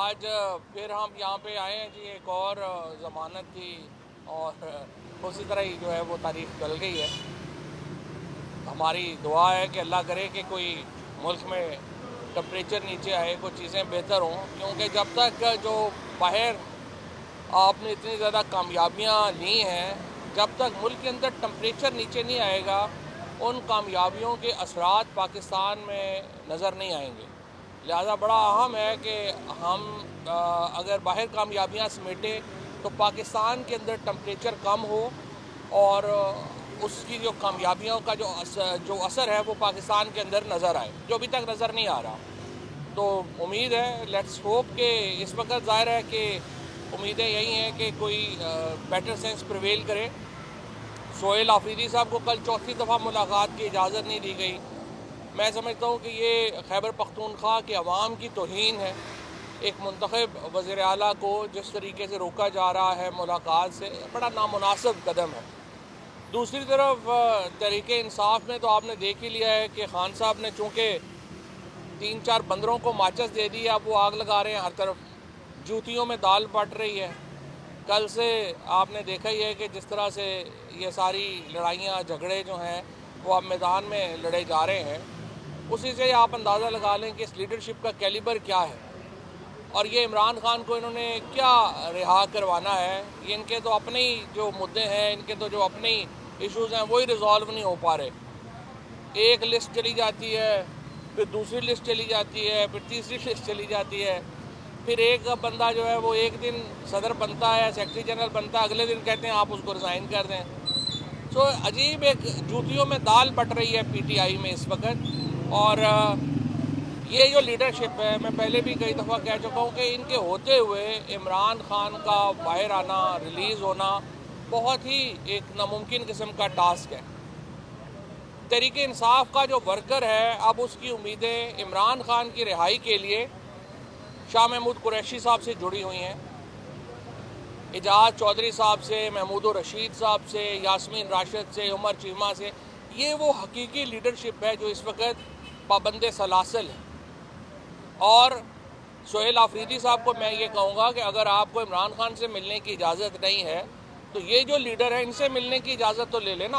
आज फिर हम यहाँ पे आए हैं जी। एक और ज़मानत थी और उसी तरह ही जो है वो तारीख चल गई है। हमारी दुआ है कि अल्लाह करे कि कोई मुल्क में टेम्परेचर नीचे आए, कुछ चीज़ें बेहतर हों, क्योंकि जब तक जो बाहर आपने इतनी ज़्यादा कामयाबियाँ ली हैं, जब तक मुल्क के अंदर टेम्परेचर नीचे नहीं आएगा उन कामयाबियों के असरात पाकिस्तान में नज़र नहीं आएंगे। लिहाजा बड़ा अहम है कि हम अगर बाहर कामयाबियाँ समेटें तो पाकिस्तान के अंदर टेम्परेचर कम हो और उसकी जो कामयाबियों का जो असर है वो पाकिस्तान के अंदर नज़र आए, जो अभी तक नज़र नहीं आ रहा। तो उम्मीद है, लेट्स होप कि इस वक्त ज़ाहिर है कि उम्मीदें यही हैं कि कोई बेटर सेंस प्रिवेल करे। सोहेल आफरीदी साहब को कल चौथी दफ़ा मुलाकात की इजाज़त नहीं दी गई। मैं समझता हूँ कि ये खैबर पख्तूनख्वा के अवाम की तौहीन है। एक मुंतखब वज़ीर आला को जिस तरीके से रोका जा रहा है मुलाकात से, बड़ा नामुनासिब कदम है। दूसरी तरफ तहरीके इंसाफ में तो आपने देख ही लिया है कि खान साहब ने चूँकि 3-4 बंदरों को माचिस दे दी, अब वो आग लगा रहे हैं हर तरफ, जूतियों में दाल बट रही है। कल से आपने देखा ही है कि जिस तरह से ये सारी लड़ाइयाँ झगड़े जो हैं वो अब मैदान में लड़े जा रहे हैं, उसी से आप अंदाज़ा लगा लें कि इस लीडरशिप का कैलिबर क्या है और ये इमरान खान को इन्होंने क्या रिहा करवाना है। ये इनके तो अपने ही जो मुद्दे हैं, इनके तो जो अपने ही इश्यूज़ हैं वही रिजॉल्व नहीं हो पा रहे। एक लिस्ट चली जाती है, फिर दूसरी लिस्ट चली जाती है, फिर तीसरी लिस्ट चली जाती है, फिर एक बंदा जो है वो एक दिन सदर बनता है, सेक्रेटरी जनरल बनता है, अगले दिन कहते हैं आप उसको रिज़ाइन कर दें। तो अजीब एक जूतियों में दाल बट रही है पीटीआई में इस वक्त। और ये जो लीडरशिप है, मैं पहले भी कई दफ़ा कह चुका हूँ कि इनके होते हुए इमरान खान का बाहर आना, रिलीज़ होना बहुत ही एक नामुमकिन किस्म का टास्क है। तहरीक इंसाफ का जो वर्कर है, अब उसकी उम्मीदें इमरान खान की रिहाई के लिए शाह महमूद कुरैशी साहब से जुड़ी हुई हैं, एजाज चौधरी साहब से, महमूद रशीद साहब से, यास्मीन राशिद से, उमर चीमा से। ये वो हकीकी लीडरशिप है जो इस वक्त पाबंद सलासल है। और सोहेल आफरीदी साहब को मैं ये कहूँगा कि अगर आपको इमरान खान से मिलने की इजाज़त नहीं है तो ये जो लीडर है इनसे मिलने की इजाज़त तो ले लेना।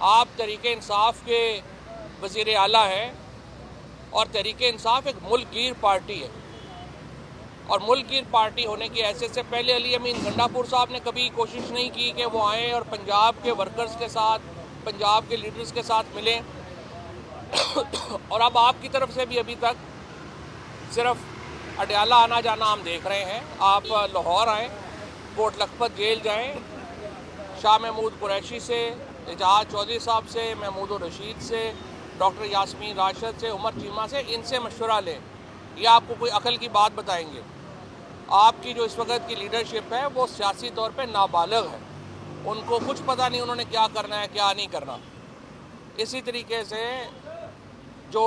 आप तहरीक इंसाफ के वज़ीर आला हैं और तहरीक इंसाफ एक मुल्क गिर पार्टी है, और मुल्क गिर पार्टी होने की हैसियत से पहले अली अमीन गंडापुर साहब ने कभी कोशिश नहीं की कि वो आएँ और पंजाब के वर्कर्स के साथ, पंजाब के लीडर्स के साथ मिलें। और अब आपकी तरफ से भी अभी तक सिर्फ अडयाला आना जाना हम देख रहे हैं। आप लाहौर आएँ, कोट लखपत जेल जाएँ, शाह महमूद कुरैशी से, एजाज चौधरी साहब से, महमूद रशीद से, डॉक्टर यास्मीन राशिद से, उमर चीमा से, इनसे मशवरा लें। ये आपको कोई अकल की बात बताएंगे। आपकी जो इस वक्त की लीडरशिप है वो सियासी तौर पे नाबालिग है, उनको कुछ पता नहीं उन्होंने क्या करना है क्या नहीं करना। इसी तरीके से जो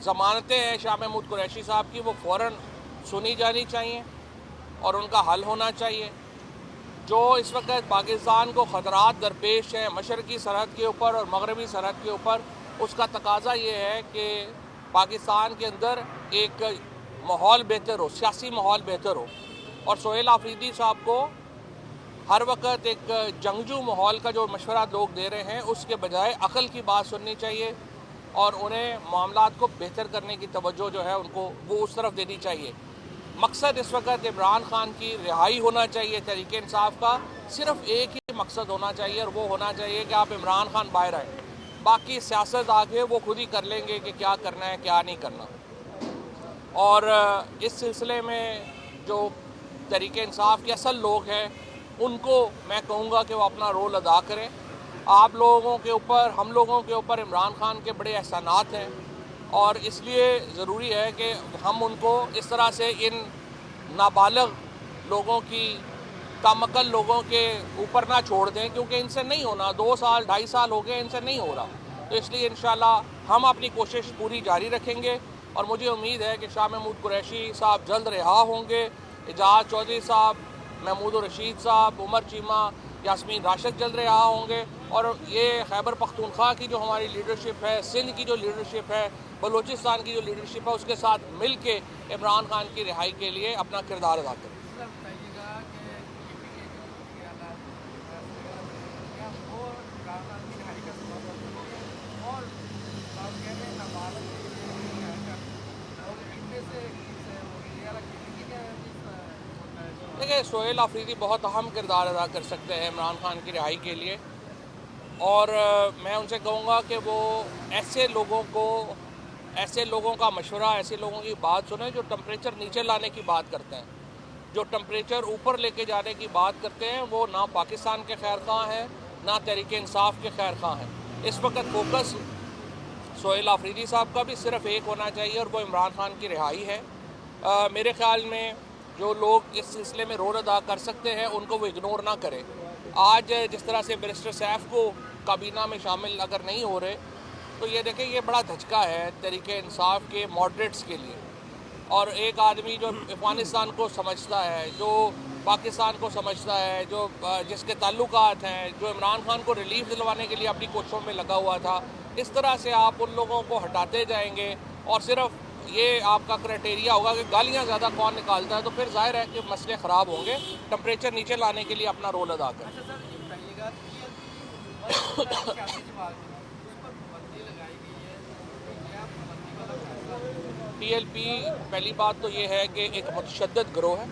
ज़मानतें हैं शाह महमूद कुरैशी साहब की, वो फ़ौरन सुनी जानी चाहिए और उनका हल होना चाहिए। जो इस वक्त पाकिस्तान को ख़तरात दरपेश हैं मशरक़ी सरहद के ऊपर और मगरबी सरहद के ऊपर, उसका तकाज़ा ये है कि पाकिस्तान के अंदर एक माहौल बेहतर हो, सियासी माहौल बेहतर हो। और सोहेल आफरीदी साहब को हर वक्त एक जंगजू माहौल का जो मशवरा लोग दे रहे हैं उसके बजाय अकल की बात सुननी चाहिए और उन्हें मामलात को बेहतर करने की तवज्जो जो है उनको वो उस तरफ देनी चाहिए। मकसद इस वक्त इमरान खान की रिहाई होना चाहिए। तहरीक इंसाफ का सिर्फ एक ही मकसद होना चाहिए और वो होना चाहिए कि आप इमरान खान बाहर आए, बाकी सियासत आगे वो खुद ही कर लेंगे कि क्या करना है क्या नहीं करना। और इस सिलसिले में जो तहरीक इंसाफ के असल लोग हैं उनको मैं कहूँगा कि वो अपना रोल अदा करें। आप लोगों के ऊपर, हम लोगों के ऊपर इमरान खान के बड़े एहसानात हैं और इसलिए ज़रूरी है कि हम उनको इस तरह से इन नाबालिग लोगों की, कामकल लोगों के ऊपर ना छोड़ दें, क्योंकि इनसे नहीं होना। 2 साल 2.5 साल हो गए, इनसे नहीं हो रहा। तो इसलिए इंशाल्लाह हम अपनी कोशिश पूरी जारी रखेंगे और मुझे उम्मीद है कि शाह महमूद कुरैशी साहब जल्द रिहा होंगे, एजाज चौधरी साहब, महमूद रशीद साहब, उमर चीमा, यास्मीन राशिद जल्द रिहा होंगे और ये खैबर पख्तूनख्वा की जो हमारी लीडरशिप है, सिंध की जो लीडरशिप है, बलूचिस्तान की जो लीडरशिप है, उसके साथ मिल के इमरान खान की रिहाई के लिए अपना किरदार अदा करें। देखिए, सोहेल आफरीदी बहुत अहम किरदार अदा कर सकते हैं इमरान खान की रिहाई के लिए, और मैं उनसे कहूँगा कि वो ऐसे लोगों का मशवरा, ऐसे लोगों की बात सुने जो टेम्परेचर नीचे लाने की बात करते हैं, जो टेम्परेचर ऊपर लेके जाने की बात करते हैं। वो ना पाकिस्तान के खैर ख्वाह हैं, ना तहरीक इंसाफ के खैर ख्वाह हैं। इस वक्त फोकस सोहेल आफरीदी साहब का भी सिर्फ एक होना चाहिए, और वो इमरान खान की रिहाई है। मेरे ख्याल में जो लोग इस सिलसिले में रोल अदा कर सकते हैं, उनको वो इग्नोर ना करें। आज जिस तरह से बैरिस्टर सैफ को काबीना में शामिल अगर नहीं हो रहे, तो ये देखें, ये बड़ा धचका है तहरीक इंसाफ के मॉडरेट्स के लिए। और एक आदमी जो अफगानिस्तान को समझता है, जो पाकिस्तान को समझता है, जो जिसके ताल्लुकात हैं, जो इमरान खान को रिलीफ दिलवाने के लिए अपनी कोशिशों में लगा हुआ था, इस तरह से आप उन लोगों को हटाते जाएंगे और सिर्फ ये आपका क्राइटेरिया होगा कि गालियाँ ज़्यादा कौन निकालता है, तो फिर जाहिर है कि मसले ख़राब होंगे। टेम्परेचर नीचे लाने के लिए अपना रोल अदा करें। PLP, पहली बात तो ये है कि एक मुतशद्दिद गिरोह है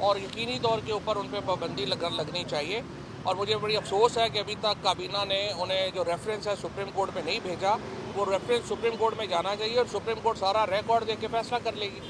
और यकीनी तौर के ऊपर उन पर पाबंदी लगनी चाहिए। और मुझे बड़ी अफसोस है कि अभी तक काबीना ने उन्हें जो रेफरेंस है सुप्रीम कोर्ट में नहीं भेजा। वो रेफरेंस सुप्रीम कोर्ट में जाना चाहिए और सुप्रीम कोर्ट सारा रिकॉर्ड देख के फैसला कर लेगी।